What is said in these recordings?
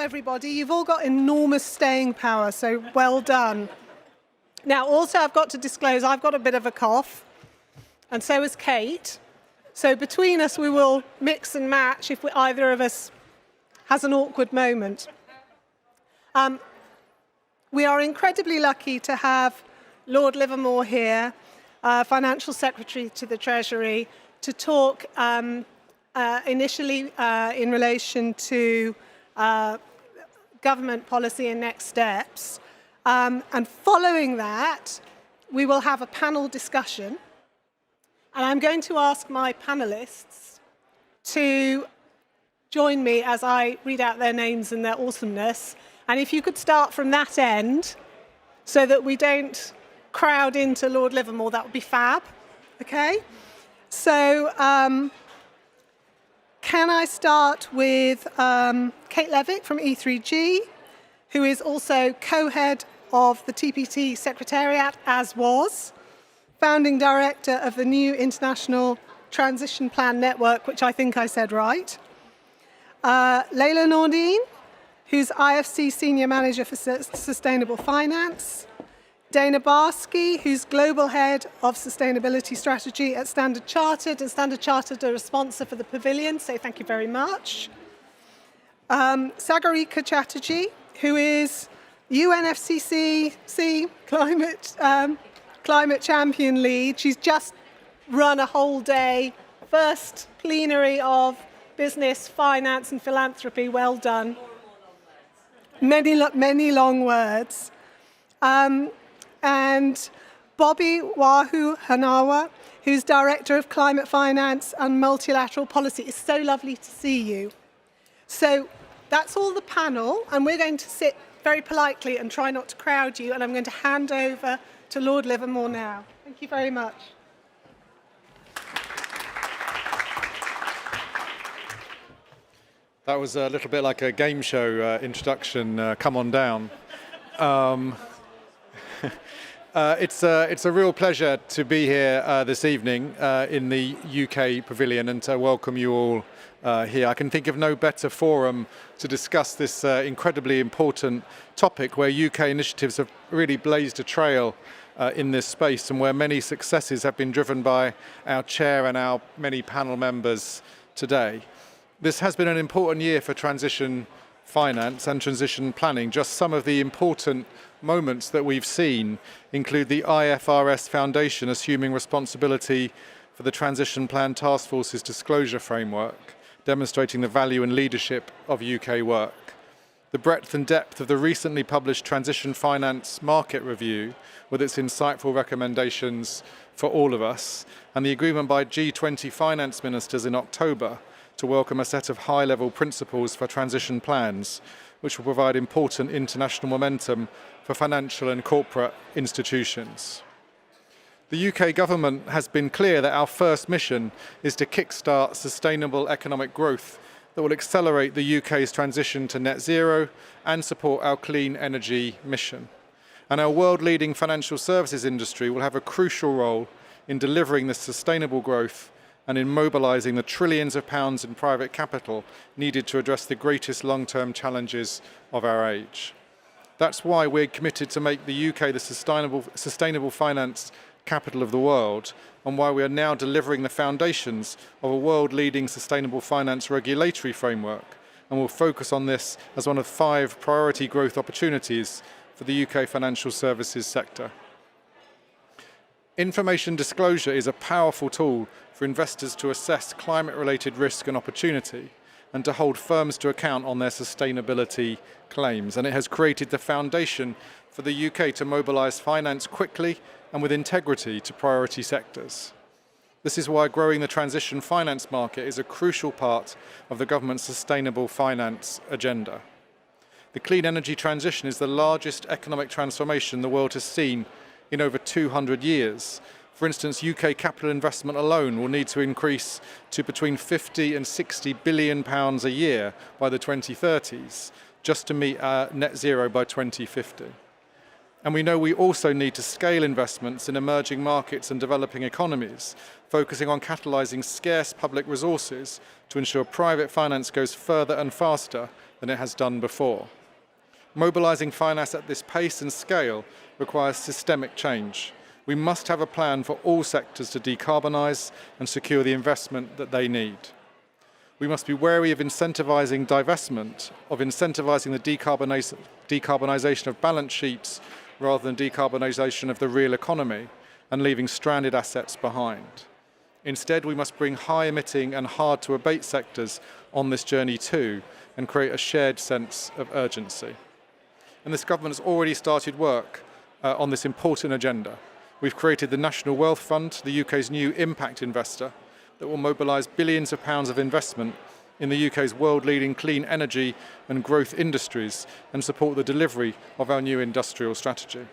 everybody. You've all got enormous staying power, so well done. Now, also, I've got to disclose, I've got a bit of a cough, and so has Kate. So between us, we will mix and match if either of us has an awkward moment. We are incredibly lucky to have Lord Livermore here, Financial Secretary to the Treasury, to talk initially in relation to government policy and next steps. And following that, we will have a panel discussion. And I'm going to ask my panelists to join me as I read out their names and their awesomeness. And if you could start from that end so that we don't crowd into Lord Livermore, that would be fab. Okay? So can I start with Kate Levick from E3G, who is also co-head of the TPT Secretariat, as was, founding director of the new International Transition Plan Network, which I think I said right. Leila Nordin, who's IFC Senior Manager for Sustainable Finance. Dana Barsky, who's Global Head of Sustainability Strategy at Standard Chartered, and Standard Chartered are a sponsor for the Pavilion, so thank you very much. Sagarika Chatterjee, who is UNFCCC Climate Champion Lead. She's just run a whole day, first plenary of business, finance and philanthropy. Well done. Many long words. And Bobby Wahu Hanawa, who's Director of Climate Finance and Multilateral Policy. It's so lovely to see you. So that's all the panel, and we're going to sit very politely and try not to crowd you, and I'm going to hand over to Lord Livermore now. Thank you very much. That was a little bit like a game show introduction, come on down. It's a real pleasure to be here this evening in the UK Pavilion and to welcome you all here. I can think of no better forum to discuss this incredibly important topic, where UK initiatives have really blazed a trail in this space, and where many successes have been driven by our chair and our many panel members today. This has been an important year for transition finance and transition planning. Just some of the important moments that we've seen include the IFRS Foundation assuming responsibility for the Transition Plan Task Force's disclosure framework, demonstrating the value and leadership of UK work. The breadth and depth of the recently published Transition Finance Market Review, with its insightful recommendations for all of us, and the agreement by G20 finance ministers in October to welcome a set of high-level principles for transition plans, which will provide important international momentum for financial and corporate institutions. The UK government has been clear that our first mission is to kickstart sustainable economic growth that will accelerate the UK's transition to net zero and support our clean energy mission. And our world-leading financial services industry will have a crucial role in delivering this sustainable growth and in mobilising the trillions of pounds in private capital needed to address the greatest long-term challenges of our age. That's why we're committed to make the UK the sustainable finance capital of the world, and why we are now delivering the foundations of a world-leading sustainable finance regulatory framework, and will focus on this as one of 5 priority growth opportunities for the UK financial services sector. Information disclosure is a powerful tool for investors to assess climate-related risk and opportunity, and to hold firms to account on their sustainability claims. And it has created the foundation for the UK to mobilise finance quickly and with integrity to priority sectors. This is why growing the transition finance market is a crucial part of the government's sustainable finance agenda. The clean energy transition is the largest economic transformation the world has seen in over 200 years. For instance, UK capital investment alone will need to increase to between 50 and 60 billion pounds a year by the 2030s, just to meet net zero by 2050. And we know we also need to scale investments in emerging markets and developing economies, focusing on catalysing scarce public resources to ensure private finance goes further and faster than it has done before. Mobilising finance at this pace and scale requires systemic change. We must have a plan for all sectors to decarbonise and secure the investment that they need. We must be wary of incentivising divestment, of incentivising the decarbonisation of balance sheets rather than decarbonisation of the real economy and leaving stranded assets behind. Instead, we must bring high-emitting and hard-to-abate sectors on this journey too and create a shared sense of urgency. And this government has already started work on this important agenda. We've created the National Wealth Fund, the UK's new impact investor, that will mobilise billions of pounds of investment in the UK's world-leading clean energy and growth industries and support the delivery of our new industrial strategy.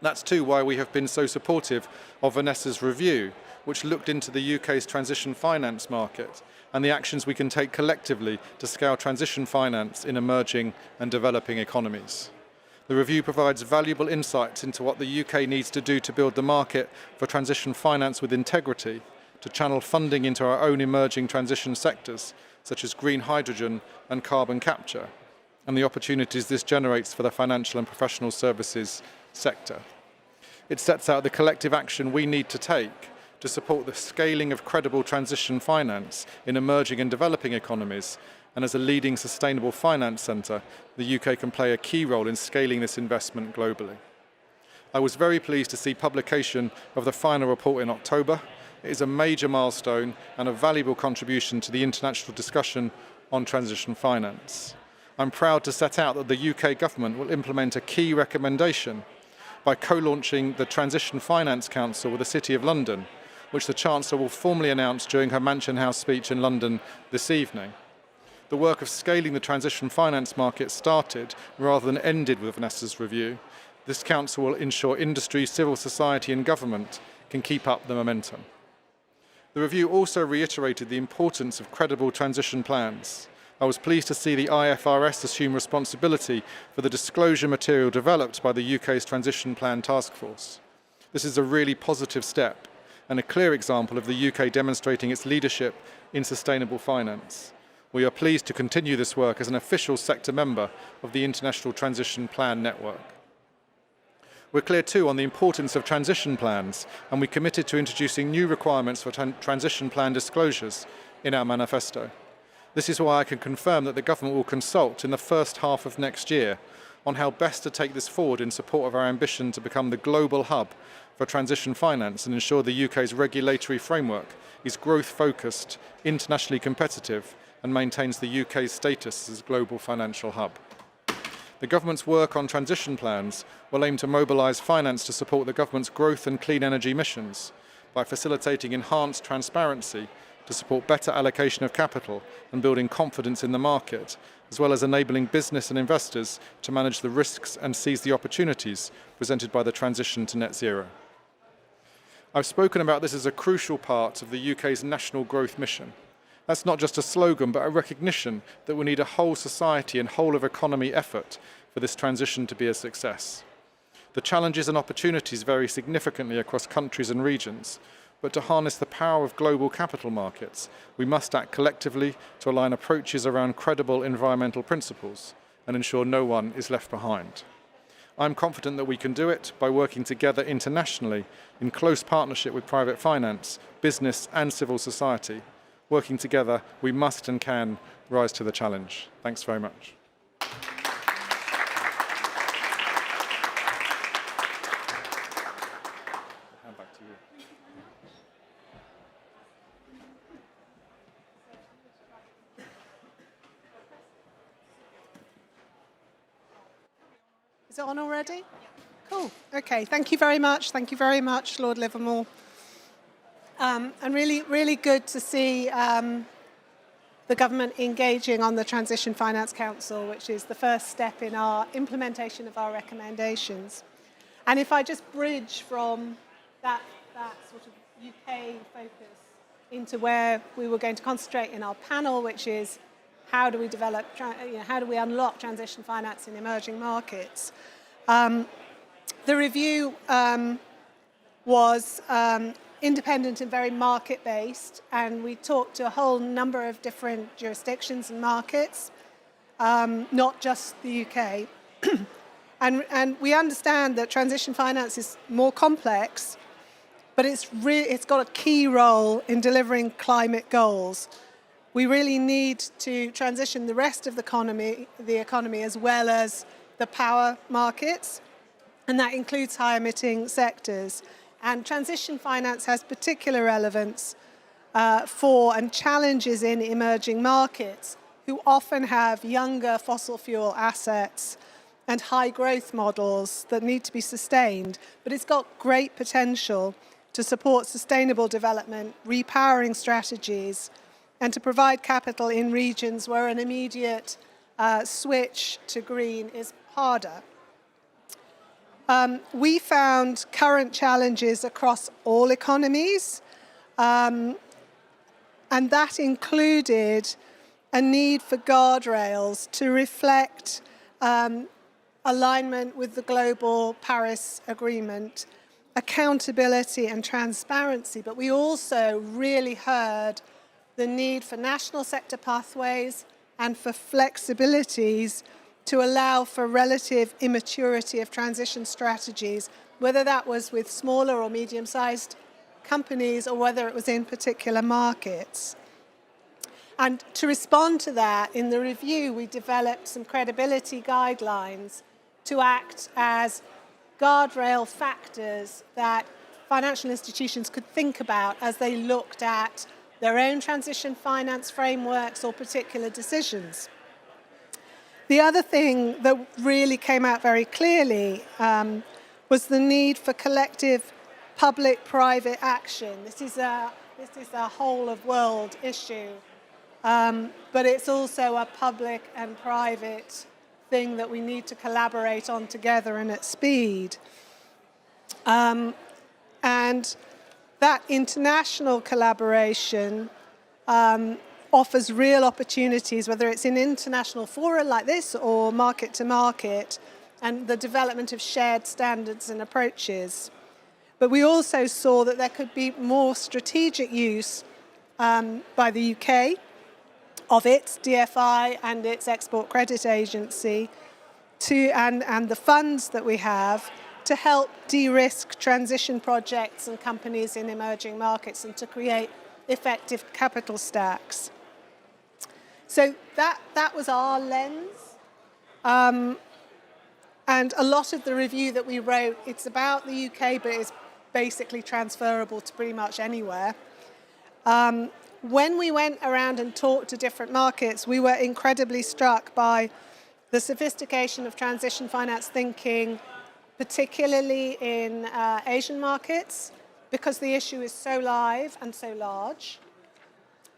That's too why we have been so supportive of Vanessa's review, which looked into the UK's transition finance market and the actions we can take collectively to scale transition finance in emerging and developing economies. The review provides valuable insights into what the UK needs to do to build the market for transition finance with integrity, to channel funding into our own emerging transition sectors, such as green hydrogen and carbon capture, and the opportunities this generates for the financial and professional services sector. It sets out the collective action we need to take to support the scaling of credible transition finance in emerging and developing economies, and as a leading sustainable finance centre, the UK can play a key role in scaling this investment globally. I was very pleased to see publication of the final report in October. It is a major milestone and a valuable contribution to the international discussion on transition finance. I'm proud to set out that the UK government will implement a key recommendation by co-launching the Transition Finance Council with the City of London, which the Chancellor will formally announce during her Mansion House speech in London this evening. The work of scaling the transition finance market started rather than ended with Vanessa's review. This council will ensure industry, civil society and government can keep up the momentum. The review also reiterated the importance of credible transition plans. I was pleased to see the IFRS assume responsibility for the disclosure material developed by the UK's Transition Plan Task Force. This is a really positive step and a clear example of the UK demonstrating its leadership in sustainable finance. We are pleased to continue this work as an official sector member of the International Transition Plan Network. We're clear too on the importance of transition plans, and we committed to introducing new requirements for transition plan disclosures in our manifesto. This is why I can confirm that the government will consult in the first half of next year on how best to take this forward in support of our ambition to become the global hub for transition finance and ensure the UK's regulatory framework is growth-focused, internationally competitive, and maintains the UK's status as a global financial hub. The government's work on transition plans will aim to mobilise finance to support the government's growth and clean energy missions by facilitating enhanced transparency to support better allocation of capital and building confidence in the market, as well as enabling business and investors to manage the risks and seize the opportunities presented by the transition to net zero. I've spoken about this as a crucial part of the UK's national growth mission. That's not just a slogan, but a recognition that we need a whole society and whole of economy effort for this transition to be a success. The challenges and opportunities vary significantly across countries and regions, but to harness the power of global capital markets, we must act collectively to align approaches around credible environmental principles and ensure no one is left behind. I'm confident that we can do it by working together internationally in close partnership with private finance, business and civil society. Working together, we must and can rise to the challenge. Thanks very much. Hand back to you. Is it on already? Cool. Okay. Thank you very much. Thank you very much, Lord Livermore. And really good to see the government engaging on the Transition Finance Council, which is the first step in our implementation of our recommendations. And if I just bridge from that sort of UK focus into where we were going to concentrate in our panel, which is how do we develop, how do we unlock transition finance in emerging markets? The review was independent and very market-based, and we talked to a whole number of different jurisdictions and markets. not just the UK. And we understand that transition finance is more complex, but it's got a key role in delivering climate goals. We really need to transition the rest of the economy as well as the power markets, and that includes high-emitting sectors. And transition finance has particular relevance for and challenges in emerging markets who often have younger fossil fuel assets and high growth models that need to be sustained. But it's got great potential to support sustainable development, repowering strategies, and to provide capital in regions where an immediate switch to green is harder. We found current challenges across all economies, and that included a need for guardrails to reflect alignment with the global Paris Agreement, accountability and transparency. But we also really heard the need for national sector pathways and for flexibilities to allow for relative immaturity of transition strategies, whether that was with smaller or medium-sized companies or whether it was in particular markets. And to respond to that, in the review, we developed some credibility guidelines to act as guardrail factors that financial institutions could think about as they looked at their own transition finance frameworks or particular decisions. The other thing that really came out very clearly was the need for collective public-private action. This is a whole-of-world issue, but it's also a public and private thing that we need to collaborate on together and at speed. And that international collaboration offers real opportunities, whether it's in international fora like this or market to market, and the development of shared standards and approaches. But we also saw that there could be more strategic use by the UK of its DFI and its Export Credit Agency and the funds that we have to help de-risk transition projects and companies in emerging markets and to create effective capital stacks. So that was our lens. And a lot of the review that we wrote, it's about the UK, but it's basically transferable to pretty much anywhere. When we went around and talked to different markets, we were incredibly struck by the sophistication of transition finance thinking, particularly in Asian markets, because the issue is so live and so large.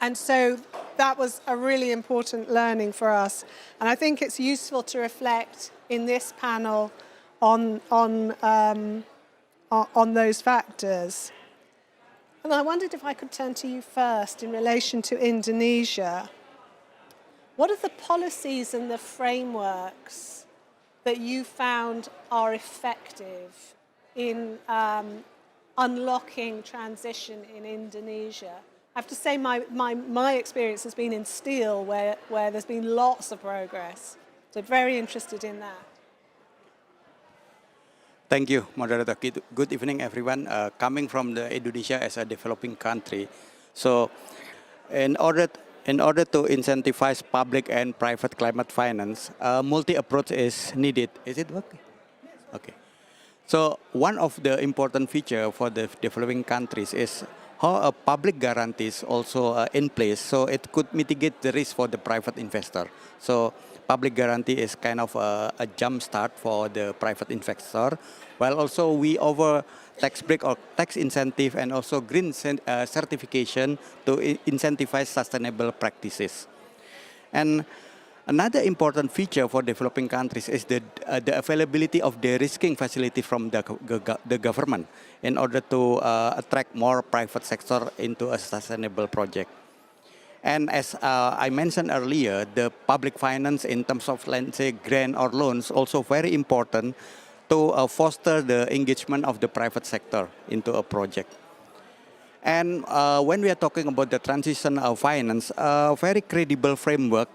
And so that was a really important learning for us. And I think it's useful to reflect in this panel on those factors. And I wondered if I could turn to you first in relation to Indonesia. What are the policies and the frameworks that you found are effective in unlocking transition in Indonesia? I have to say my experience has been in steel, where there's been lots of progress. So very interested in that. Thank you, Moderator. Good evening, everyone. Coming from the Indonesia as a developing country, so in order to incentivize public and private climate finance, multi-approach is needed. Is it working? Yes. Okay. So one of the important features for the developing countries is how a public guarantee is also in place, so it could mitigate the risk for the private investor. So public guarantee is kind of a jump start for the private investor, while also we offer tax break or tax incentive and also green certification to incentivize sustainable practices. And another important feature for developing countries is the availability of de-risking facility from the government in order to attract more private sector into a sustainable project. And as I mentioned earlier, the public finance in terms of, let's say, grant or loans also very important to foster the engagement of the private sector into a project. And when we are talking about the transition of finance, a very credible framework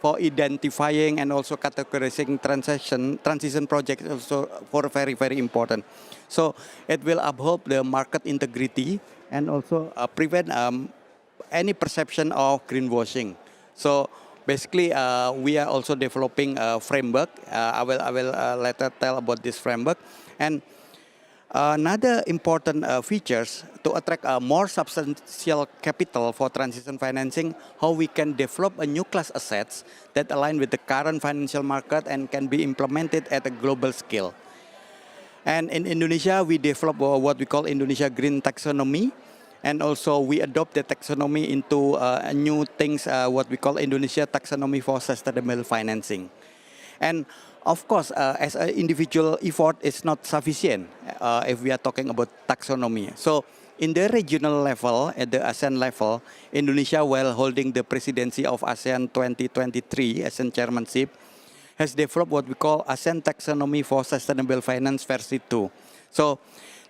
for identifying and also categorizing transition projects also for very, very important. So it will uphold the market integrity and also prevent any perception of greenwashing. So basically, we are also developing a framework. I will later tell about this framework. And another important features to attract more substantial capital for transition financing, how we can develop a new class assets that align with the current financial market and can be implemented at a global scale. And in Indonesia, we develop what we call Indonesia Green Taxonomy. And also we adopt the taxonomy into new things, what we call Indonesia Taxonomy for Sustainable Financing. And of course, as an individual effort, it's not sufficient if we are talking about taxonomy. So in the regional level, at the ASEAN level, Indonesia, while holding the presidency of ASEAN 2023, ASEAN chairmanship, has developed what we call ASEAN Taxonomy for Sustainable Finance version 2. So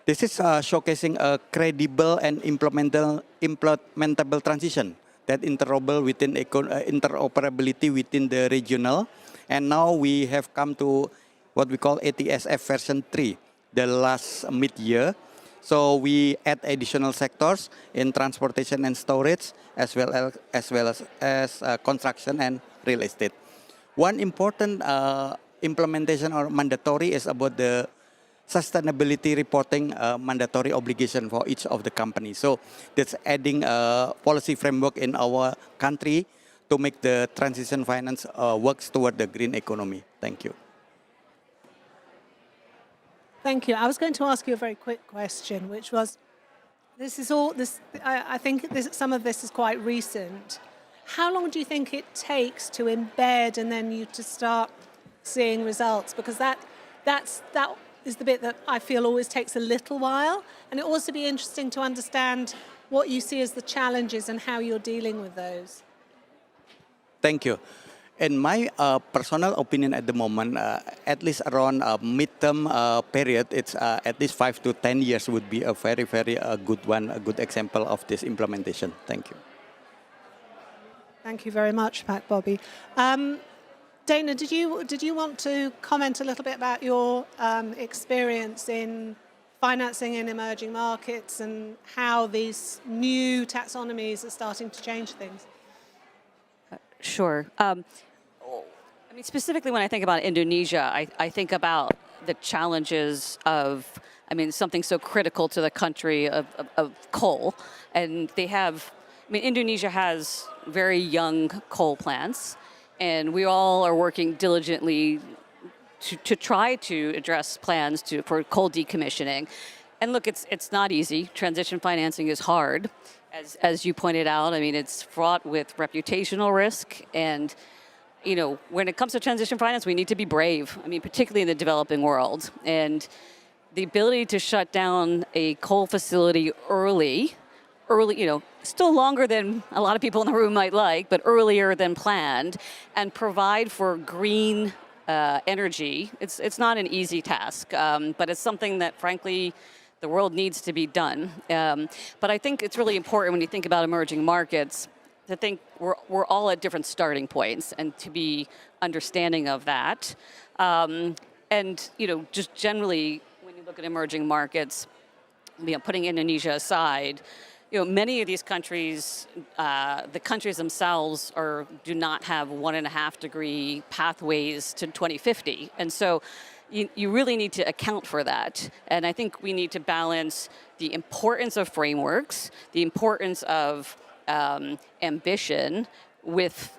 this is showcasing a credible and implementable transition that interoperability within the regional. And now we have come to what we call ATSF version 3, the last mid-year. So we add additional sectors in transportation and storage, as well as construction and real estate. One important implementation or mandatory is about the sustainability reporting mandatory obligation for each of the companies. So that's adding a policy framework in our country to make the transition finance works toward the green economy. Thank you. Thank you. I was going to ask you a very quick question, which was, I think some of this is quite recent. How long do you think it takes to embed and then you to start seeing results? Because that is the bit that I feel always takes a little while. And it also be interesting to understand what you see as the challenges and how you're dealing with those. Thank you. In my personal opinion at the moment, at least around a midterm period, it's at least 5 to 10 years would be a very, very good one, a good example of this implementation. Thank you. Thank you very much, Pak Bobby. Dana, did you want to comment a little bit about your experience in financing in emerging markets and how these new taxonomies are starting to change things? Sure. I mean, specifically when I think about Indonesia, I think about the challenges of, something so critical to the country of coal. And Indonesia has very young coal plants, and we all are working diligently to try to address plans for coal decommissioning. And look, it's not easy. Transition financing is hard. As you pointed out, it's fraught with reputational risk. And, when it comes to transition finance, we need to be brave. Particularly in the developing world. And the ability to shut down a coal facility early, still longer than a lot of people in the room might like, but earlier than planned, and provide for green energy, it's not an easy task, but it's something that, frankly, the world needs to be done. But I think it's really important when you think about emerging markets to think we're all at different starting points and to be understanding of that. And, just generally, when you look at emerging markets, putting Indonesia aside, many of these countries, the countries themselves do not have 1.5 degree pathways to 2050. And so you really need to account for that. And I think we need to balance the importance of frameworks, the importance of ambition with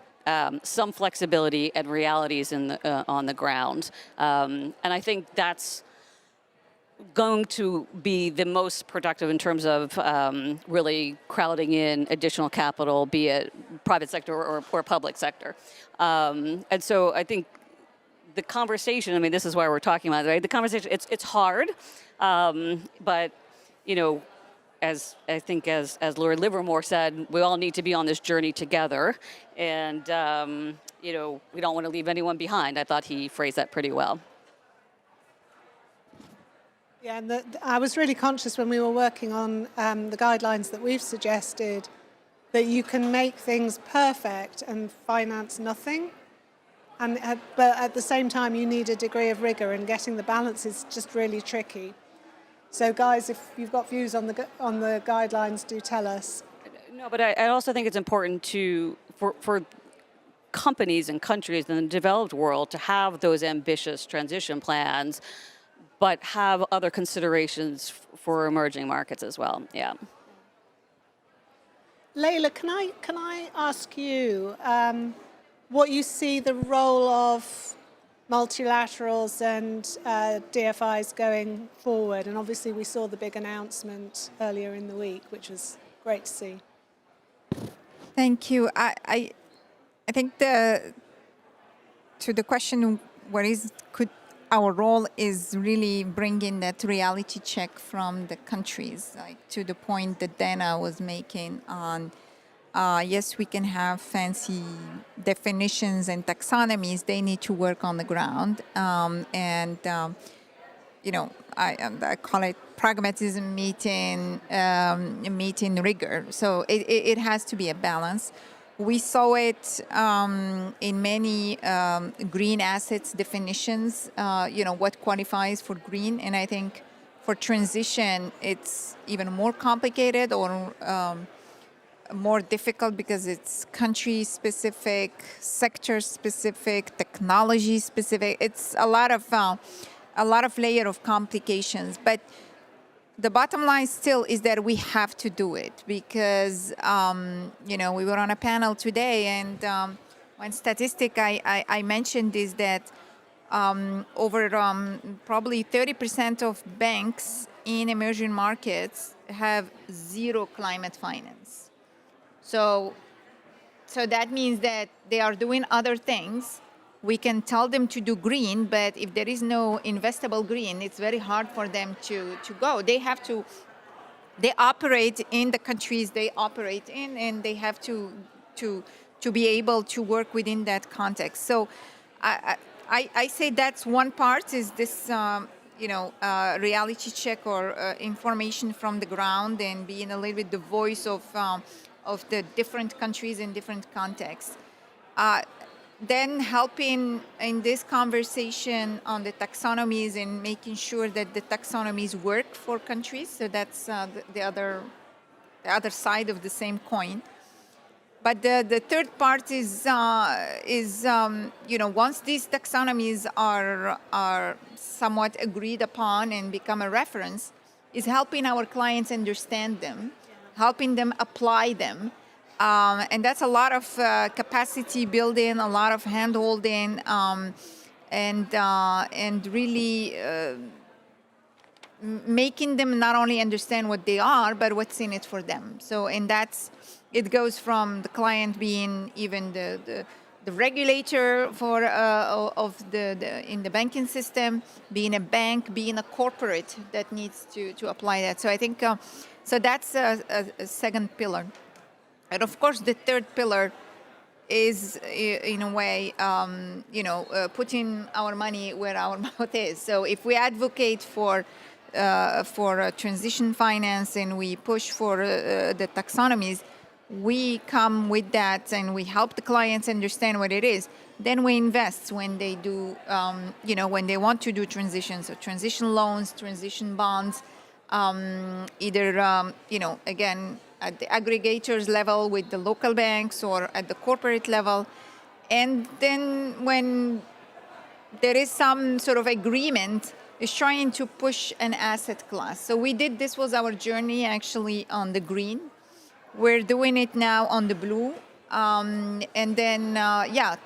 some flexibility and realities on the ground. And I think that's going to be the most productive in terms of really crowding in additional capital, be it private sector or public sector. And so I think the conversation, this is why we're talking about it, right? The conversation, it's hard, but, as I think as Lord Livermore said, we all need to be on this journey together. And, we don't want to leave anyone behind. I thought he phrased that pretty well. Yeah, and I was really conscious when we were working on the guidelines that we've suggested that you can make things perfect and finance nothing. but at the same time, you need a degree of rigor, and getting the balance is just really tricky. So, guys, if you've got views on the guidelines, do tell us. No, but I also think it's important for companies and countries in the developed world to have those ambitious transition plans, but have other considerations for emerging markets as well. Yeah. Leila, can I ask you what you see the role of multilaterals and DFIs going forward? And obviously we saw the big announcement earlier in the week, which was great to see. Thank you. I think to the question, could our role is really bringing that reality check from the countries, like to the point that Dana was making on, yes, we can have fancy definitions and taxonomies. They need to work on the ground, I call it pragmatism meeting rigor. So it has to be a balance. We saw it in many green assets definitions, what qualifies for green. And I think for transition, it's even more complicated or more difficult because it's country-specific, sector-specific, technology-specific. It's a lot of layer of complications. But the bottom line still is that we have to do it because, we were on a panel today, and one statistic I mentioned is that over probably 30% of banks in emerging markets have zero climate finance. So that means that they are doing other things. We can tell them to do green, but if there is no investable green, it's very hard for them to go. They operate in the countries they operate in, and they have to be able to work within that context. So I say that's one part, is this reality check or information from the ground, and being a little bit the voice of the different countries in different contexts. Then helping in this conversation on the taxonomies and making sure that the taxonomies work for countries. So that's the other side of the same coin. But the third part is once these taxonomies are somewhat agreed upon and become a reference, is helping our clients understand them, helping them apply them. And that's a lot of capacity building, a lot of hand-holding, and really making them not only understand what they are, but what's in it for them. So, and it goes from the client being even the regulator in the banking system, being a bank, being a corporate that needs to apply that. So I think so that's a second pillar. And of course, the third pillar is, in a way, putting our money where our mouth is. So if we advocate for transition finance and we push for the taxonomies, we come with that and we help the clients understand what it is. Then we invest when they do, when they want to do transition. So transition loans, transition bonds, either, again, at the aggregators level with the local banks or at the corporate level. And then when there is some sort of agreement, is trying to push an asset class. So this was our journey actually on the green. We're doing it now on the blue. And then,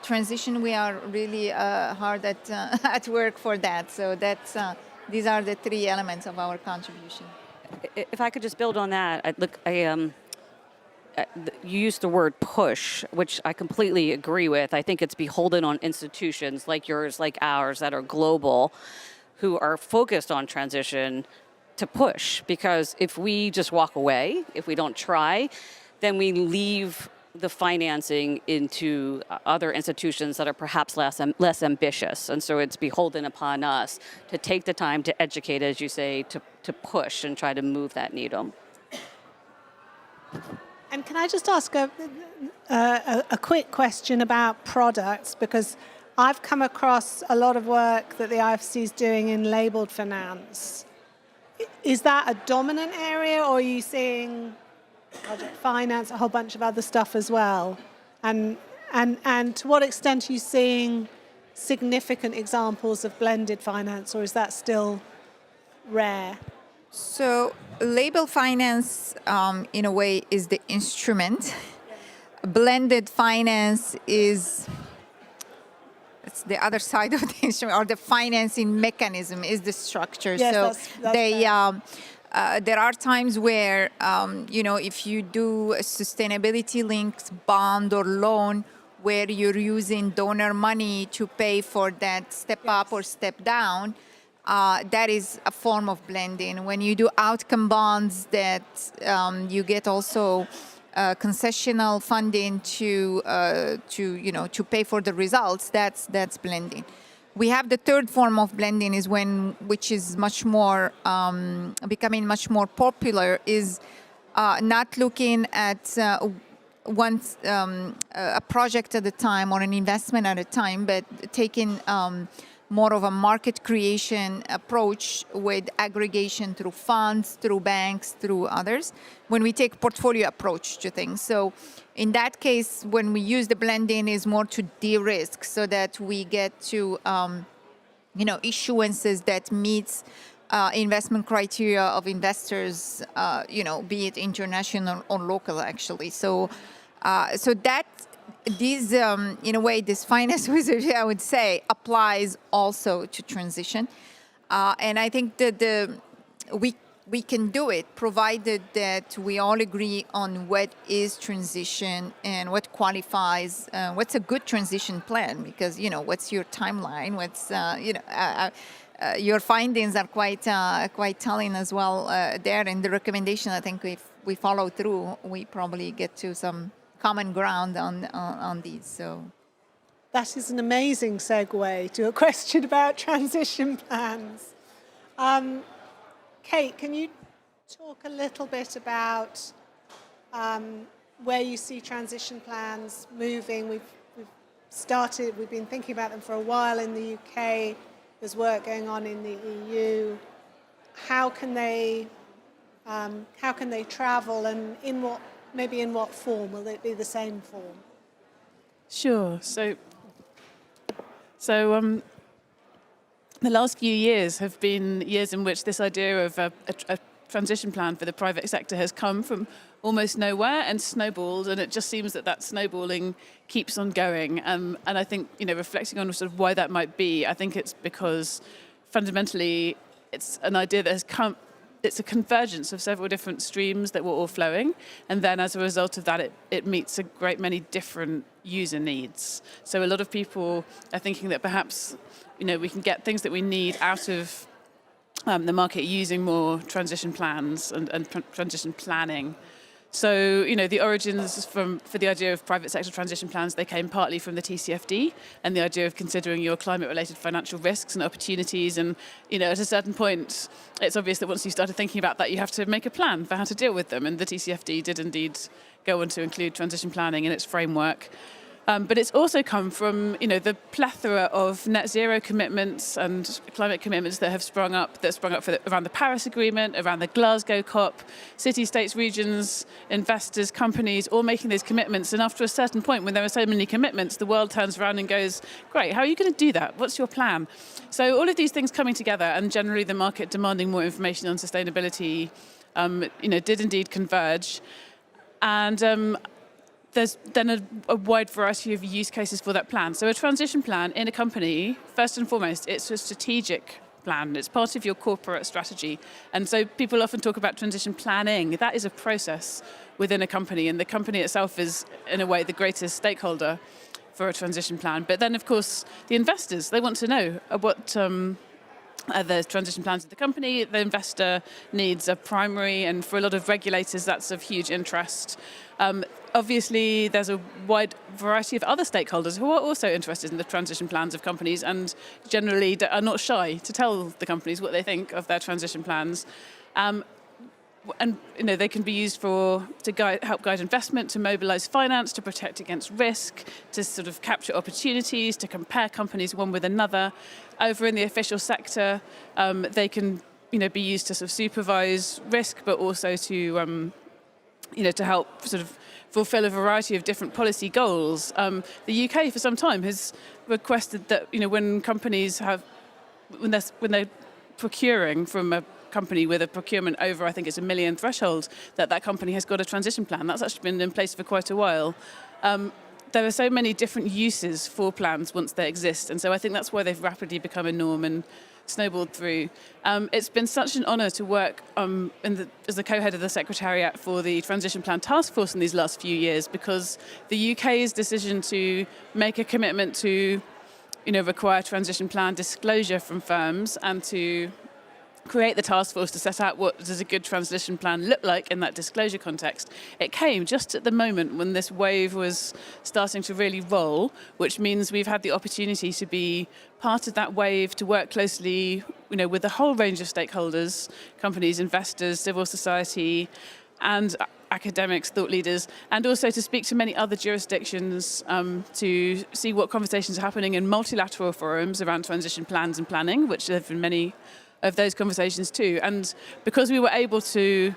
transition, we are really hard at work for that. So these are the three elements of our contribution. If I could just build on that, you used the word push, which I completely agree with. I think it's beholden on institutions like yours, like ours, that are global, who are focused on transition to push. Because if we just walk away, if we don't try, then we leave the financing into other institutions that are perhaps less ambitious. And so it's beholden upon us to take the time to educate, as you say, to push and try to move that needle. And can I just ask a quick question about products? Because I've come across a lot of work that the IFC is doing in labelled finance. Is that a dominant area, or are you seeing project finance, a whole bunch of other stuff as well? And to what extent are you seeing significant examples of blended finance, or is that still rare? So label finance, in a way, is the instrument. Blended finance is it's the other side of the instrument, or the financing mechanism is the structure. Yes, so that's they fair. there are times where if you do a sustainability-linked bond or loan, where you're using donor money to pay for that step up or step down, that is a form of blending. When you do outcome bonds, that you get also concessional funding to pay for the results. That's blending. We have the third form of blending is which is much more becoming much more popular, is not looking at a project at a time or an investment at a time, but taking more of a market creation approach with aggregation through funds, through banks, through others, when we take portfolio approach to things. So in that case, when we use the blending, is more to de-risk so that we get to issuances that meets investment criteria of investors, be it international or local, actually. So that these, in a way, this finance wizardry, I would say, applies also to transition. And I think that we can do it, provided that we all agree on what is transition and what qualifies, what's a good transition plan, because, what's your timeline, what's, your findings are quite telling as well there. And the recommendation, I think, if we follow through, we probably get to some common ground on these. So that is an amazing segue to a question about transition plans. Kate, can you talk a little bit about where you see transition plans moving? We've been thinking about them for a while in the UK. There's work going on in the EU. How can they travel, and in what form? Will it be the same form? Sure. So the last few years have been years in which this idea of a transition plan for the private sector has come from almost nowhere and snowballed, and it just seems that snowballing keeps on going. And I think, reflecting on sort of why that might be, I think it's because fundamentally it's an idea that has come. It's a convergence of several different streams that were all flowing, and then as a result of that, it meets a great many different user needs. So a lot of people are thinking that perhaps, we can get things that we need out of the market using more transition plans and transition planning. So, the origins for the idea of private sector transition plans, they came partly from the TCFD and the idea of considering your climate-related financial risks and opportunities. And, at a certain point, it's obvious that once you started thinking about that, you have to make a plan for how to deal with them. And the TCFD did indeed go on to include transition planning in its framework. But it's also come from, the plethora of net zero commitments and climate commitments that have sprung up around the Paris Agreement, around the Glasgow COP, city-states, regions, investors, companies, all making those commitments. And after a certain point, when there are so many commitments, the world turns around and goes, great, how are you going to do that? What's your plan? So all of these things coming together, and generally the market demanding more information on sustainability, did indeed converge. And there's then a wide variety of use cases for that plan. So a transition plan in a company, first and foremost, it's a strategic plan. It's part of your corporate strategy. And so people often talk about transition planning. That is a process within a company, and the company itself is, in a way, the greatest stakeholder for a transition plan. But then, of course, the investors, they want to know what the transition plans of the company. The investor needs are primary, and for a lot of regulators, that's of huge interest. Obviously, there's a wide variety of other stakeholders who are also interested in the transition plans of companies and generally are not shy to tell the companies what they think of their transition plans. and they can be used to help guide investment, to mobilize finance, to protect against risk, to sort of capture opportunities, to compare companies one with another. Over in the official sector, they can be used to sort of supervise risk, but also to to help sort of fulfill a variety of different policy goals. The UK for some time has requested that when companies when they're procuring from a company with a procurement over, I think it's $1 million threshold, that company has got a transition plan. That's actually been in place for quite a while. There are so many different uses for plans once they exist, and so I think that's why they've rapidly become a norm and snowballed through. It's been such an honour to work as the co-head of the Secretariat for the Transition Plan Task Force in these last few years, because the UK's decision to make a commitment to require transition plan disclosure from firms and to create the task force to set out what does a good transition plan look like in that disclosure context. It came just at the moment when this wave was starting to really roll, which means we've had the opportunity to be part of that wave, to work closely with a whole range of stakeholders, companies, investors, civil society, and academics, thought leaders, and also to speak to many other jurisdictions to see what conversations are happening in multilateral forums around transition plans and planning, which there have been many of those conversations too. And because we were able to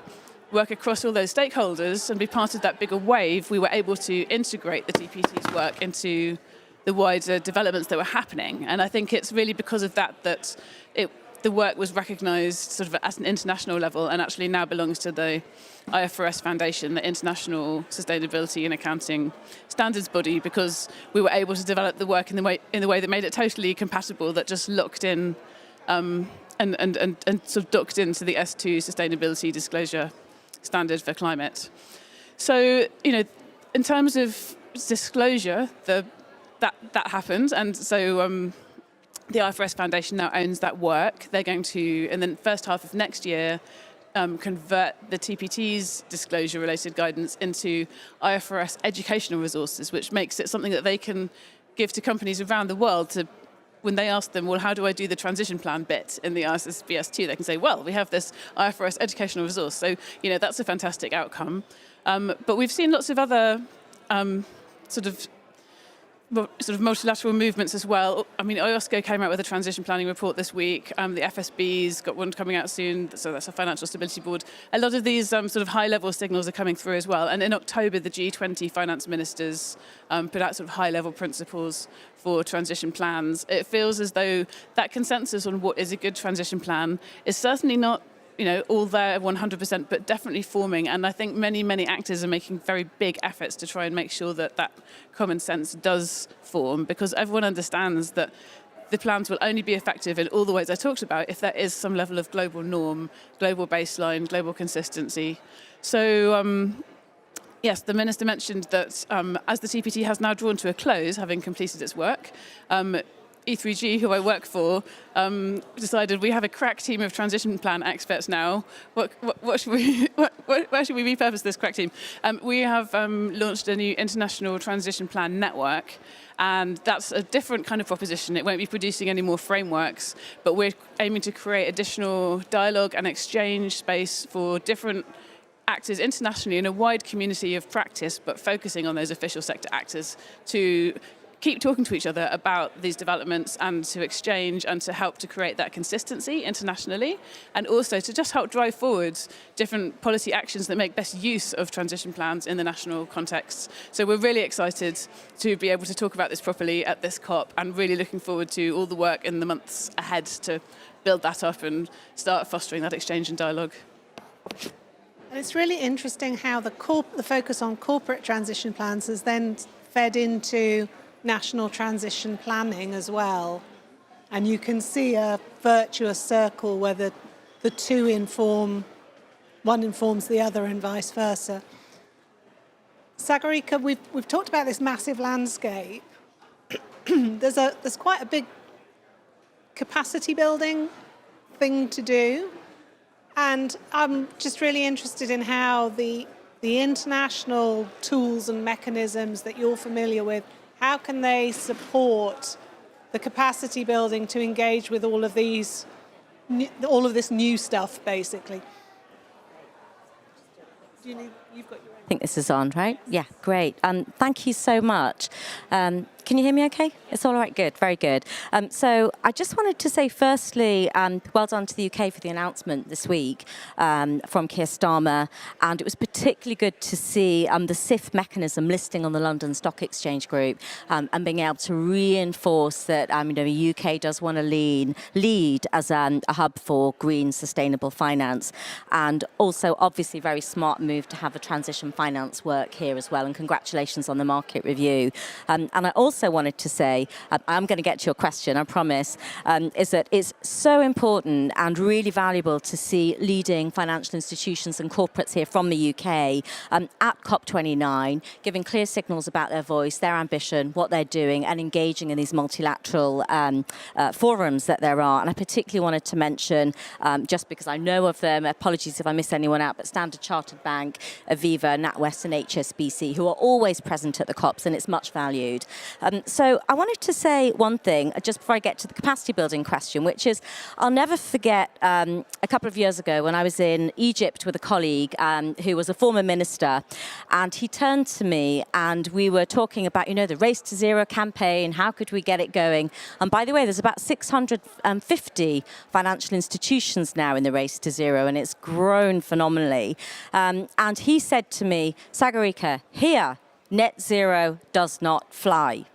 work across all those stakeholders and be part of that bigger wave, we were able to integrate the TPT's work into the wider developments that were happening. And I think it's really because of that the work was recognised sort of at an international level and actually now belongs to the IFRS Foundation, the International Sustainability and Accounting Standards Body, because we were able to develop the work in the way that made it totally compatible, that just locked in and sort of docked into the S2 sustainability disclosure standard for climate. So, in terms of disclosure, that happened, and so the IFRS Foundation now owns that work. They're going to, in the first half of next year, convert the TPT's disclosure-related guidance into IFRS educational resources, which makes it something that they can give to companies around the world to, when they ask them, well, how do I do the transition plan bit in the ISSBS2, they can say, well, we have this IFRS educational resource. So, that's a fantastic outcome. But we've seen lots of other sort of multilateral movements as well. I mean, IOSCO came out with a transition planning report this week. The FSB's got one coming out soon, so that's a Financial Stability Board. A lot of these sort of high-level signals are coming through as well. And in October, the G20 finance ministers put out sort of high-level principles for transition plans. It feels as though that consensus on what is a good transition plan is certainly not all there 100%, but definitely forming. And I think many, many actors are making very big efforts to try and make sure that that common sense does form, because everyone understands that the plans will only be effective in all the ways I talked about if there is some level of global norm, global baseline, global consistency. So, yes, the Minister mentioned that as the TPT has now drawn to a close, having completed its work, E3G, who I work for, decided we have a crack team of transition plan experts now. What should we, where should we repurpose this crack team? We have launched a new international transition plan network, and that's a different kind of proposition. It won't be producing any more frameworks, but we're aiming to create additional dialogue and exchange space for different actors internationally in a wide community of practice, but focusing on those official sector actors to keep talking to each other about these developments and to exchange and to help to create that consistency internationally, and also to just help drive forward different policy actions that make best use of transition plans in the national context. So we're really excited to be able to talk about this properly at this COP, and really looking forward to all the work in the months ahead to build that up and start fostering that exchange and dialogue. And it's really interesting how the focus on corporate transition plans has then fed into national transition planning as well. And you can see a virtuous circle where the two inform, one informs the other and vice versa. Sagarika, we've talked about this massive landscape. There's quite a big capacity building thing to do. And I'm just really interested in how the international tools and mechanisms that you're familiar with, how can they support the capacity building to engage with all of this new stuff, basically? I think this is on, right? Yeah, great. Thank you so much. Can you hear me okay? It's all right, good, very good. So I just wanted to say firstly, well done to the UK for the announcement this week from Keir Starmer. And it was particularly good to see the SIF mechanism listing on the London Stock Exchange Group and being able to reinforce that the UK does want to lead as a hub for green, sustainable finance. And also, obviously, very smart move to have a transition finance work here as well. And congratulations on the market review. And I also wanted to say, I'm going to get to your question, I promise, is that it's so important and really valuable to see leading financial institutions and corporates here from the UK at COP29, giving clear signals about their voice, their ambition, what they're doing, and engaging in these multilateral forums that there are. And I particularly wanted to mention, just because I know of them, apologies if I miss anyone out, but Standard Chartered Bank, Aviva, NatWest and HSBC, who are always present at the COPs, and it's much valued. So I wanted to say one thing, just before I get to the capacity building question, which is I'll never forget a couple of years ago when I was in Egypt with a colleague who was a former minister, and he turned to me and we were talking about, the Race to Zero campaign, how could we get it going? And by the way, there's about 650 financial institutions now in the Race to Zero, and it's grown phenomenally. And he said to me, Sagarika, here, net zero does not fly.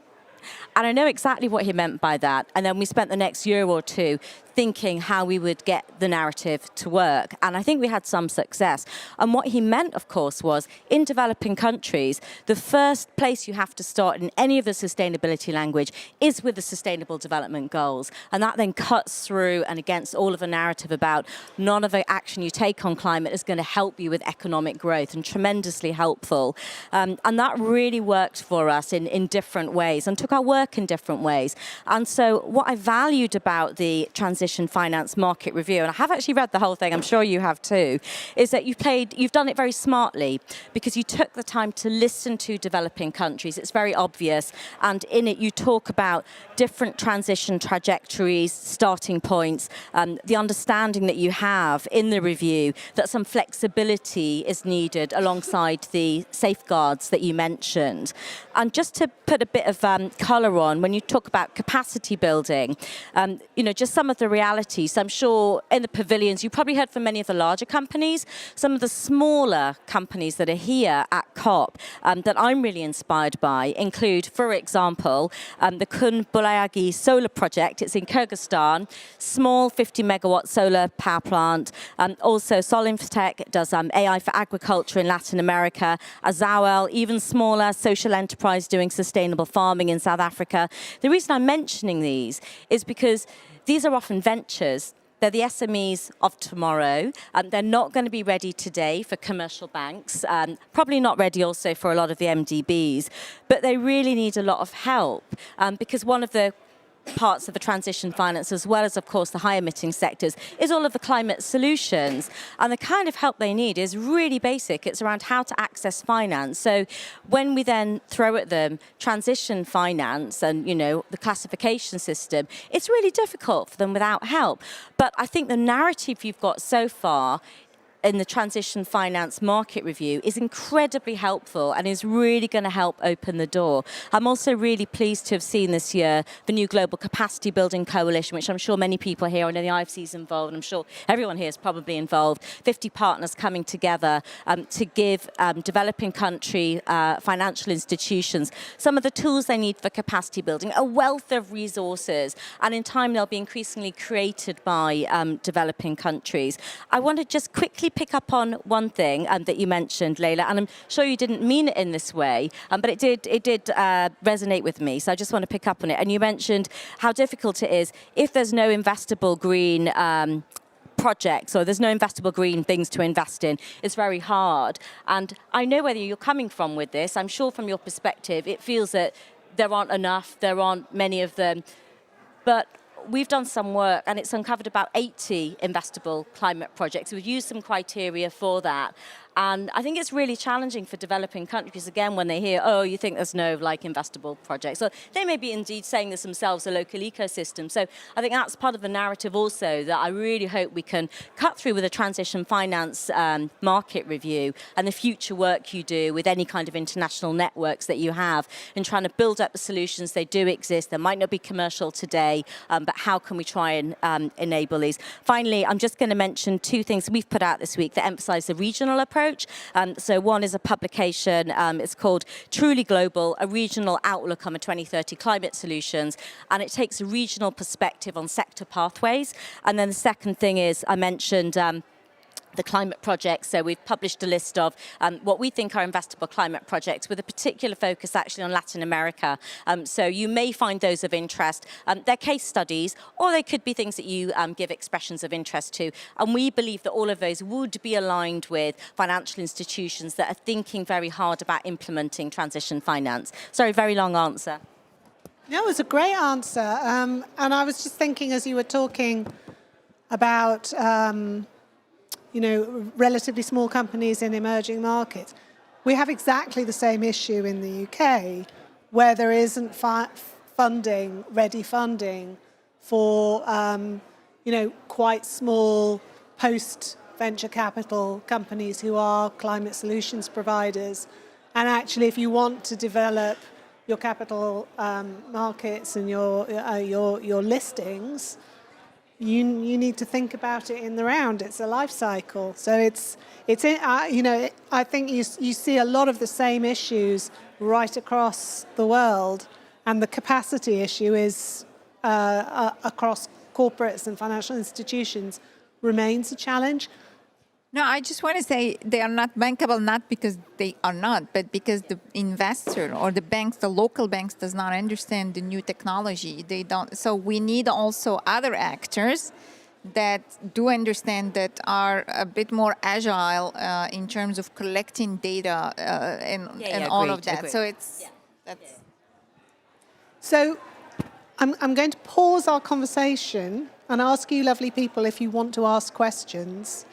And I know exactly what he meant by that. And then we spent the next year or two thinking how we would get the narrative to work. And I think we had some success. And what he meant, of course, was in developing countries, the first place you have to start in any of the sustainability language is with the Sustainable Development Goals. And that then cuts through and against all of the narrative about none of the action you take on climate is going to help you with economic growth, and tremendously helpful. And that really worked for us in different ways and took our work in different ways. And so what I valued about the transition finance market review, and I have actually read the whole thing, I'm sure you have too, is that you've done it very smartly because you took the time to listen to developing countries. It's very obvious, and in it you talk about different transition trajectories, starting points, the understanding that you have in the review that some flexibility is needed alongside the safeguards that you mentioned. And just to put a bit of colour on, when you talk about capacity building, just some of the realities. I'm sure in the pavilions, you probably heard from many of the larger companies. Some of the smaller companies that are here at COP that I'm really inspired by include, for example, the Kun Bulayagi solar project. It's in Kyrgyzstan, small 50 megawatt solar power plant. Also, Solinftech does AI for agriculture in Latin America. Azawel, even smaller social enterprise doing sustainable farming in South Africa. The reason I'm mentioning these is because these are often ventures. They're the SMEs of tomorrow. They're not going to be ready today for commercial banks, probably not ready also for a lot of the MDBs, but they really need a lot of help because one of the parts of the transition finance, as well as, of course, the high emitting sectors, is all of the climate solutions. And the kind of help they need is really basic. It's around how to access finance. So when we then throw at them transition finance and, the classification system, it's really difficult for them without help. But I think the narrative you've got so far in the transition finance market review is incredibly helpful and is really going to help open the door. I'm also really pleased to have seen this year the new Global Capacity Building Coalition, which I'm sure many people here, I know the IFC is involved, and I'm sure everyone here is probably involved, 50 partners coming together to give developing country financial institutions some of the tools they need for capacity building, a wealth of resources, and in time they'll be increasingly created by developing countries. I want to just quickly pick up on one thing that you mentioned, Leila, and I'm sure you didn't mean it in this way, but it did resonate with me, so I just want to pick up on it. And you mentioned how difficult it is if there's no investable green projects or there's no investable green things to invest in. It's very hard. And I know where you're coming from with this. I'm sure from your perspective, it feels that there aren't enough, there aren't many of them, but we've done some work and it's uncovered about 80 investable climate projects. We've used some criteria for that. And I think it's really challenging for developing countries, again, when they hear, oh, you think there's no investable projects. So they may be indeed saying this themselves, a local ecosystem. So I think that's part of the narrative also that I really hope we can cut through with a transition finance market review and the future work you do with any kind of international networks that you have in trying to build up the solutions. They do exist. They might not be commercial today, but how can we try and enable these? Finally, I'm just going to mention two things we've put out this week that emphasize the regional approach. So one is a publication, it's called Truly Global, a regional outlook on the 2030 climate solutions, and it takes a regional perspective on sector pathways. And then the second thing is, I mentioned the climate projects. So we've published a list of what we think are investable climate projects with a particular focus actually on Latin America. So you may find those of interest. They're case studies, or they could be things that you give expressions of interest to. And we believe that all of those would be aligned with financial institutions that are thinking very hard about implementing transition finance. Sorry, very long answer. No, it was a great answer. And I was just thinking as you were talking about relatively small companies in emerging markets. We have exactly the same issue in the UK, where there isn't ready funding for, quite small post-venture capital companies who are climate solutions providers. And actually, if you want to develop your capital markets and your listings, you need to think about it in the round. It's a life cycle. So I think you see a lot of the same issues right across the world, and the capacity issue is across corporates and financial institutions remains a challenge. No, I just want to say they are not bankable, not because they are not, but because the investor or the banks, the local banks, does not understand the new technology. They don't. So we need also other actors that do understand, that are a bit more agile in terms of collecting data and all of that. Agreed. So that's. So I'm going to pause our conversation and ask you lovely people if you want to ask questions.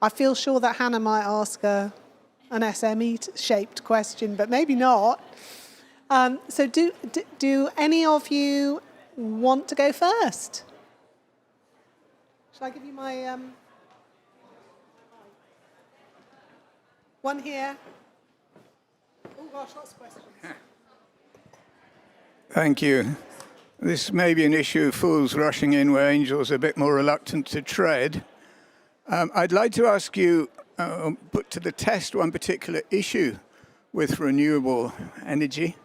I feel sure that Hannah might ask an SME-shaped question, but maybe not. So do any of you want to go first? Shall I give you my one here? Oh gosh, lots of questions. Thank you. This may be an issue of fools rushing in where angels are a bit more reluctant to tread. I'd like to ask you, put to the test one particular issue with renewable energy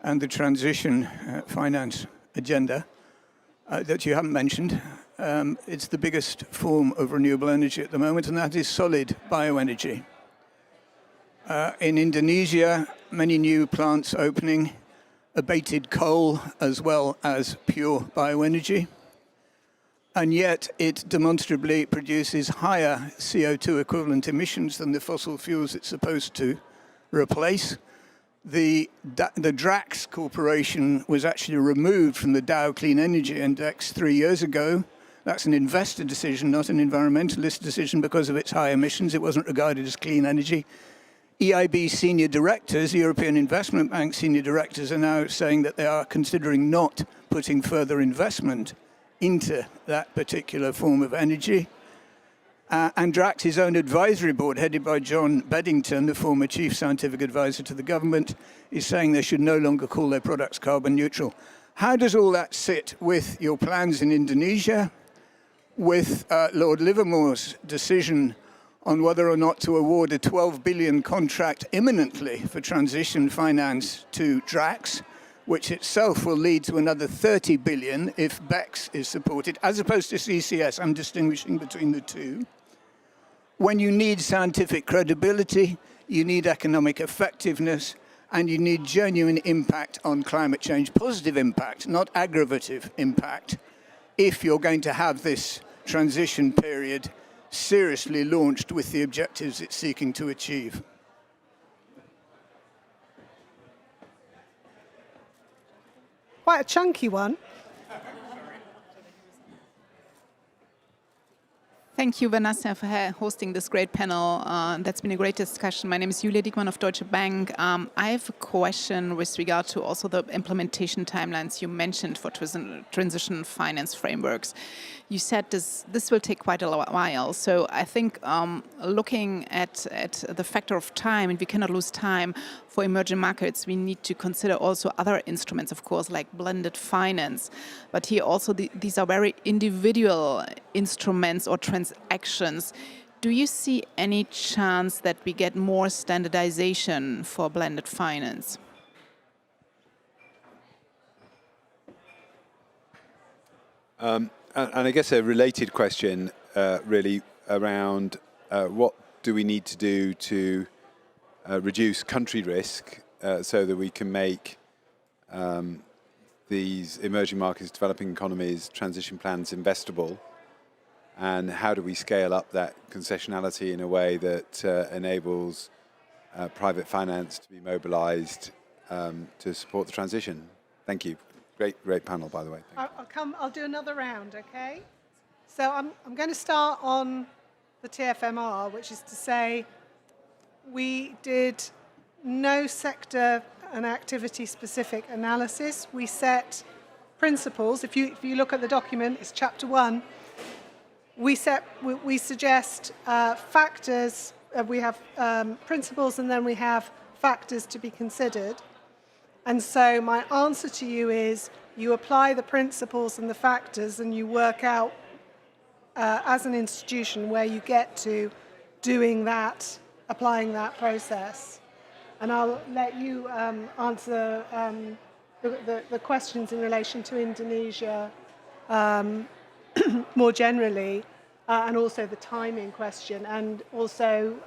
and the transition finance agenda that you haven't mentioned. It's the biggest form of renewable energy at the moment, and that is solid bioenergy. In Indonesia, many new plants opening, abated coal as well as pure bioenergy. And yet it demonstrably produces higher CO2 equivalent emissions than the fossil fuels it's supposed to replace. The Drax Corporation was actually removed from the Dow Clean Energy Index 3 years ago. That's an investor decision, not an environmentalist decision, because of its high emissions. It wasn't regarded as clean energy. EIB senior directors, European Investment Bank senior directors, are now saying that they are considering not putting further investment into that particular form of energy. And Drax's own advisory board, headed by John Beddington, the former chief scientific advisor to the government, is saying they should no longer call their products carbon neutral. How does all that sit with your plans in Indonesia, with Lord Livermore's decision on whether or not to award a 12 billion contract imminently for transition finance to Drax, which itself will lead to another 30 billion if BECS is supported, as opposed to CCS? I'm distinguishing between the two. When you need scientific credibility, you need economic effectiveness, and you need genuine impact on climate change, positive impact, not aggravative impact, if you're going to have this transition period seriously launched with the objectives it's seeking to achieve. Quite a chunky one. Thank you, Vanessa, for hosting this great panel. That's been a great discussion. My name is Julia Diekmann of Deutsche Bank. I have a question with regard to also the implementation timelines you mentioned for transition finance frameworks. You said this will take quite a while. So I think looking at the factor of time, and we cannot lose time for emerging markets, we need to consider also other instruments, of course, like blended finance. But here also these are very individual instruments or transactions. Do you see any chance that we get more standardization for blended finance? And I guess a related question really around what do we need to do to reduce country risk so that we can make these emerging markets, developing economies, transition plans investable, and how do we scale up that concessionality in a way that enables private finance to be mobilized to support the transition? Thank you. Great panel, by the way. I'll do another round, okay? So I'm going to start on the TFMR, which is to say we did no sector and activity-specific analysis. We set principles. If you look at the document, it's chapter 1. We suggest factors. We have principles, and then we have factors to be considered. And so my answer to you is you apply the principles and the factors, and you work out as an institution where you get to doing that, applying that process. And I'll let you answer the questions in relation to Indonesia more generally, and also the timing question. And also,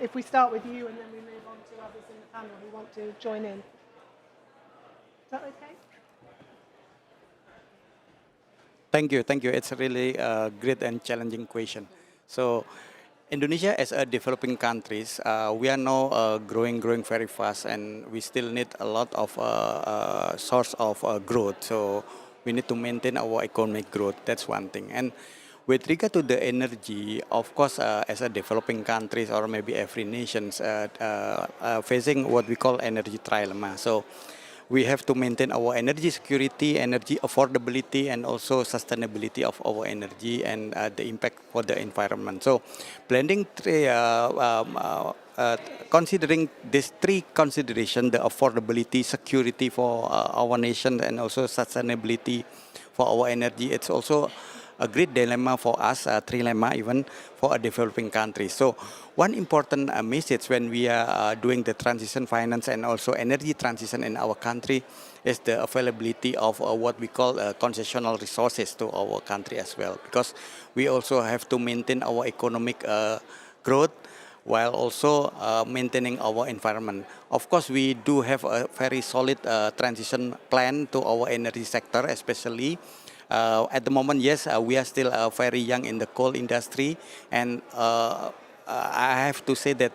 if we start with you and then we move on to others in the panel who want to join in. Is that okay? Thank you. It's a really great and challenging question. So, Indonesia as a developing countries, we are now growing very fast, and we still need a lot of source of growth. So we need to maintain our economic growth. That's one thing. And with regard to the energy, of course, as a developing countries or maybe every nations facing what we call energy trilemma. So we have to maintain our energy security, energy affordability, and also sustainability of our energy and the impact for the environment. So blending considering these three considerations, the affordability, security for our nation, and also sustainability for our energy, it's also a great dilemma for us, a trilemma even for a developing country. So one important message when we are doing the transition finance and also energy transition in our country is the availability of what we call concessional resources to our country as well, because we also have to maintain our economic growth while also maintaining our environment. Of course, we do have a very solid transition plan to our energy sector, especially at the moment. Yes, we are still very young in the coal industry, and I have to say that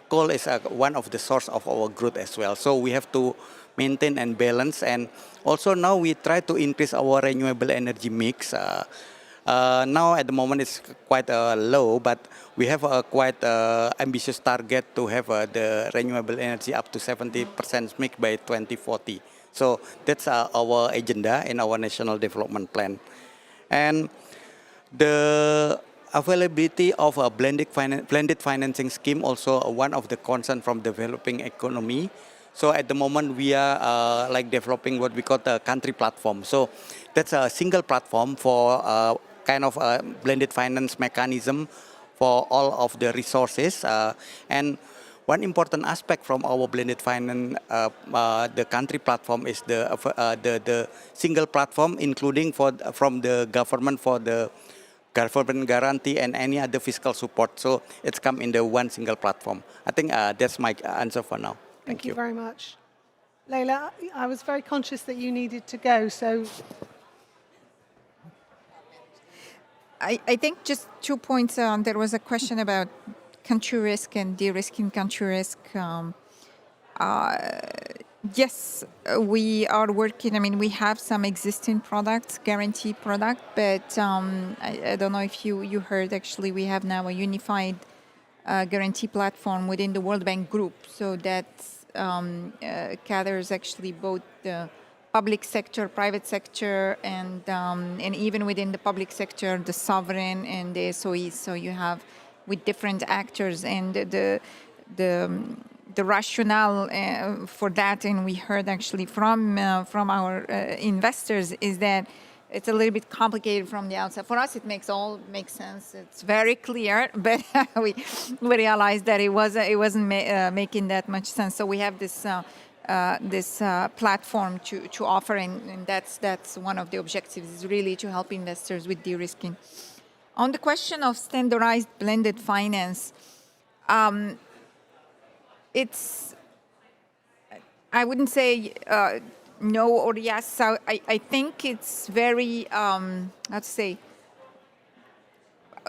coal is one of the source of our growth as well. So we have to maintain and balance, and also now we try to increase our renewable energy mix. Now at the moment it's quite low, but we have a quite ambitious target to have the renewable energy up to 70% mix by 2040. So that's our agenda in our national development plan. And the availability of a blended financing scheme also one of the concerns from developing economy. So at the moment we are like developing what we call the country platform. So that's a single platform for kind of a blended finance mechanism for all of the resources. And one important aspect from our blended finance, the country platform, is the single platform, including from the government for the government guarantee and any other fiscal support. So it's come in the one single platform. I think that's my answer for now. Thank you very much. Leila, I was very conscious that you needed to go, so... I think just 2 points. There was a question about country risk and de-risking country risk. Yes, we are working. I mean, we have some existing products, guarantee product, but I don't know if you heard, actually, we have now a unified guarantee platform within the World Bank Group. So that gathers actually both the public sector, private sector, and even within the public sector, the sovereign and the SOEs. So you have with different actors, and the rationale for that, and we heard actually from our investors, is that it's a little bit complicated from the outside. For us, it makes sense. It's very clear, but we realized that it wasn't making that much sense. So we have this platform to offer, and that's one of the objectives, is really to help investors with de-risking. On the question of standardized blended finance, I wouldn't say no or yes. So I think it's very, let's say,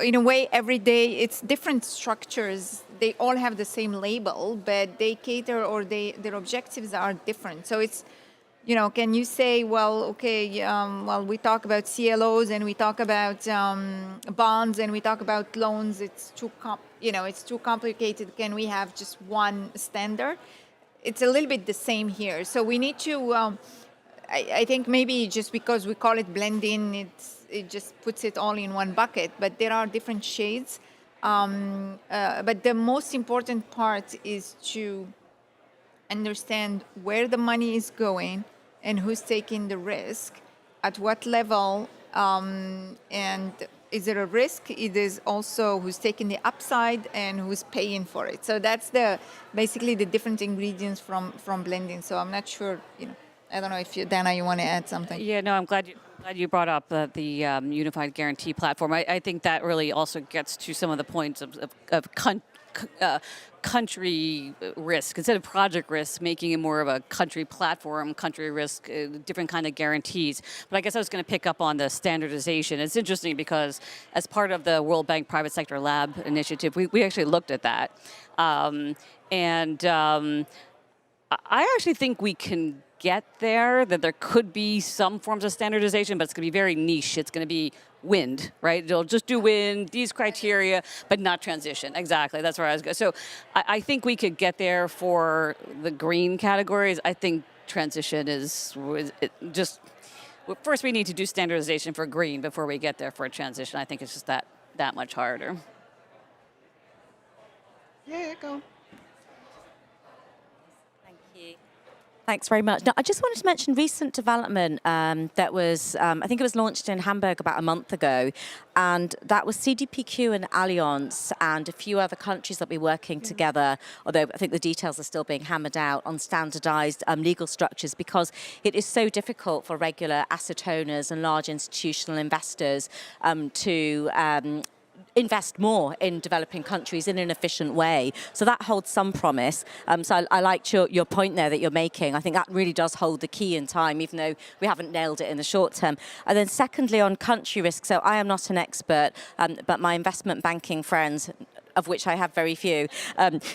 in a way, every day it's different structures. They all have the same label, but they cater, or their objectives are different. So it's, can you say, well, okay, well, we talk about CLOs and we talk about bonds and we talk about loans. It's too complicated. Can we have just one standard? It's a little bit the same here. So we need to, I think maybe just because we call it blending, it just puts it all in one bucket, but there are different shades. But the most important part is to understand where the money is going and who's taking the risk, at what level, and is there a risk? It is also who's taking the upside and who's paying for it. So that's basically the different ingredients from blending. So I'm not sure, I don't know if Dana, you want to add something? Yeah, no, I'm glad you brought up the unified guarantee platform. I think that really also gets to some of the points of country risk. Instead of project risk, making it more of a country platform, country risk, different kind of guarantees. But I guess I was going to pick up on the standardization. It's interesting because as part of the World Bank Private Sector Lab initiative, we actually looked at that. I actually think we can get there, that there could be some forms of standardization, but it's going to be very niche. It's going to be wind, right? It'll just do wind, these criteria, but not transition. Exactly, that's where I was going. So I think we could get there for the green categories. I think transition is just, first we need to do standardization for green before we get there for a transition. I think it's just that much harder. Yeah, go on. Thanks very much. Now, I just wanted to mention recent development that was, I think it was launched in Hamburg about a month ago, and that was CDPQ and Allianz and a few other countries that we're working together, although I think the details are still being hammered out on standardized legal structures, because it is so difficult for regular asset owners and large institutional investors to invest more in developing countries in an efficient way. So that holds some promise. So I liked your point there that you're making. I think that really does hold the key in time, even though we haven't nailed it in the short term. And then secondly, on country risk, so I am not an expert, but my investment banking friends, of which I have very few,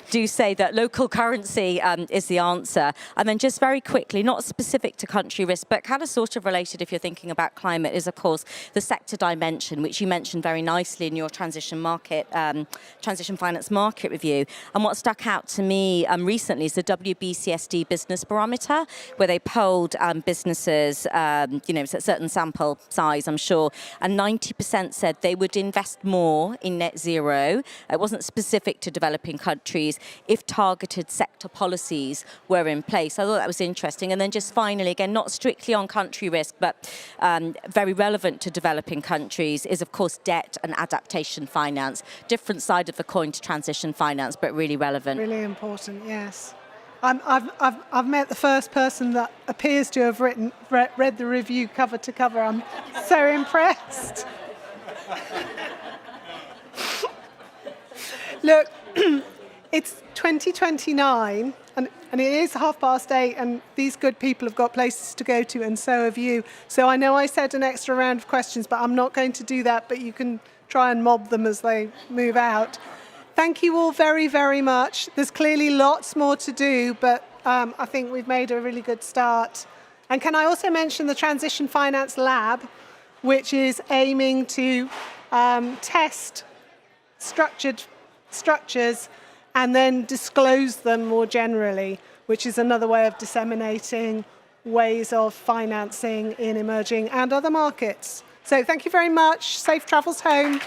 do say that local currency is the answer. And then just very quickly, not specific to country risk, but kind of sort of related if you're thinking about climate, is of course the sector dimension, which you mentioned very nicely in your transition finance market review. And what stuck out to me recently is the WBCSD Business Barometer, where they polled businesses, it's a certain sample size, I'm sure, and 90% said they would invest more in net zero. It wasn't specific to developing countries if targeted sector policies were in place. I thought that was interesting. And then just finally, again, not strictly on country risk, but very relevant to developing countries is, of course, debt and adaptation finance. Different side of the coin to transition finance, but really relevant. Really important, yes. I've met the first person that appears to have read the review cover to cover. I'm so impressed. Look, it's 2029, and it is 8:30, and these good people have got places to go to, and so have you. So I know I said an extra round of questions, but I'm not going to do that, but you can try and mob them as they move out. Thank you all very, very much. There's clearly lots more to do, but I think we've made a really good start. And can I also mention the Transition Finance Lab, which is aiming to test structures and then disclose them more generally, which is another way of disseminating ways of financing in emerging and other markets. So thank you very much. Safe travels home.